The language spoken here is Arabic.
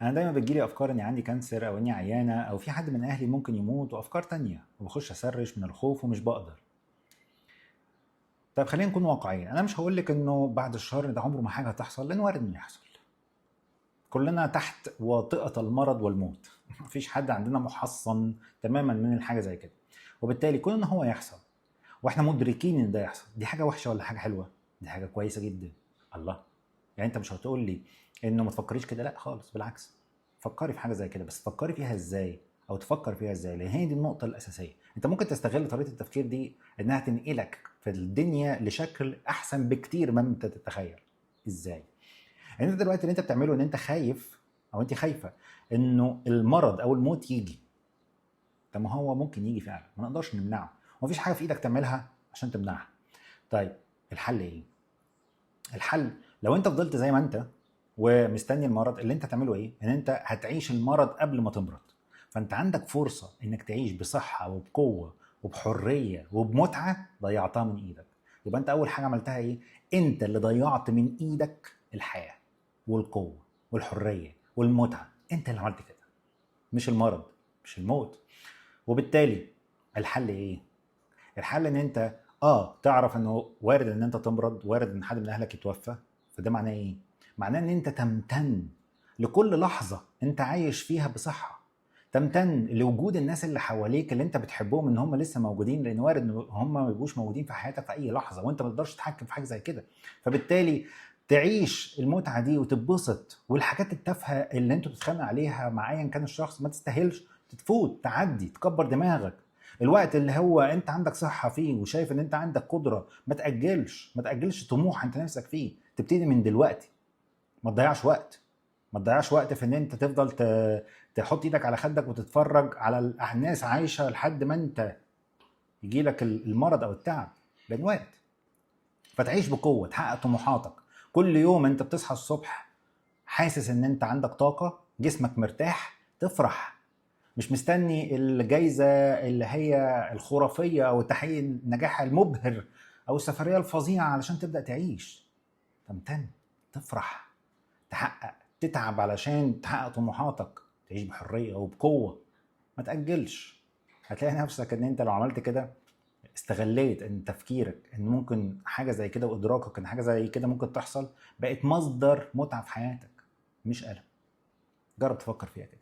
انا دايما بتجيلي افكار اني عندي كانسر او اني عيانه او في حد من اهلي ممكن يموت وافكار تانية وبخش اسرش من الخوف ومش بقدر. طيب خلينا نكون واقعيين، انا مش هقول لك انه بعد الشر ده عمره ما حاجه هتحصل، لان وارد انه يحصل. كلنا تحت واطئه المرض والموت مفيش حد عندنا محصن تماما من الحاجه زي كده. وبالتالي كون ان هو يحصل واحنا مدركين ان ده يحصل، دي حاجه وحشه ولا حاجه حلوه؟ دي حاجه كويسه جدا. الله، يعني انت مش هتقول لي انه ما تفكريش كده، لا خالص، بالعكس. فكري في حاجه زي كده، بس تفكري فيها ازاي او تفكر فيها ازاي، لان هي دي النقطه الاساسيه. انت ممكن تستغل طريقه التفكير دي انها تنقلك في الدنيا لشكل احسن بكتير مما انت تتخيل. ازاي؟ يعني انت دلوقتي اللي انت بتعمله ان انت خايف او انت خايفه انه المرض او الموت يجي. طب ما هو ممكن يجي فعلا، ما نقدرش نمنعه، ومفيش حاجه في ايدك تعملها عشان تمنعها. طيب الحل ايه؟ الحل لو انت فضلت زي ما انت ومستني المرض، اللي انت تعمله ايه؟ ان انت هتعيش المرض قبل ما تمرض. فانت عندك فرصة انك تعيش بصحة وبقوة وبحرية وبمتعة ضيعتها من ايدك. يبقى انت اول حاجة عملتها ايه؟ انت اللي ضيعت من ايدك الحياة والقوة والحرية والمتعة. انت اللي عملت كده، مش المرض، مش الموت. وبالتالي الحل ايه؟ الحل ان انت تعرف انه وارد ان انت تمرض، وارد ان حد من اهلك يتوفى. فده معناه ايه؟ معناه ان انت تمتن لكل لحظة انت عايش فيها بصحة. تمتن لوجود الناس اللي حواليك اللي انت بتحبهم ان هم لسه موجودين، لان وارد ان هم ما يبقوش موجودين في حياتك في اي لحظة، وانت ما تقدرش تتحكم في حاجة زي كده. فبالتالي تعيش المتعة دي وتتبسط، والحاجات التافهة اللي انتوا بتتخانقوا عليها مع ايا كان الشخص ما تستاهلش، تتفوت، تعدي، تكبر دماغك. الوقت اللي هو انت عندك صحة فيه وشايف ان انت عندك قدرة، ما تأجلش طموح انت نفسك فيه، تبتدي من دلوقتي. ما تضيعش وقت. ما تضيعش وقت في ان انت تفضل تحط ايدك على خدك وتتفرج على الناس عايشة لحد ما انت يجيلك المرض او التعب. لان وقت. فتعيش بقوة، تحقق طموحاتك. كل يوم انت بتصحى الصبح حاسس ان انت عندك طاقة، جسمك مرتاح، تفرح. مش مستني الجايزة اللي هي الخرافية أو التحقيق النجاح المبهر أو السفرية الفظيعة علشان تبدأ تعيش. تمتن، تفرح، تحقق، تتعب علشان تحقق طموحاتك، تعيش بحرية وبقوة. ما تأجلش. هتلاقي نفسك ان انت لو عملت كده استغليت ان تفكيرك ان ممكن حاجة زي كده وادراكك ان حاجة زي كده ممكن تحصل، بقت مصدر متعة في حياتك مش ألم. جرب تفكر فيها كده.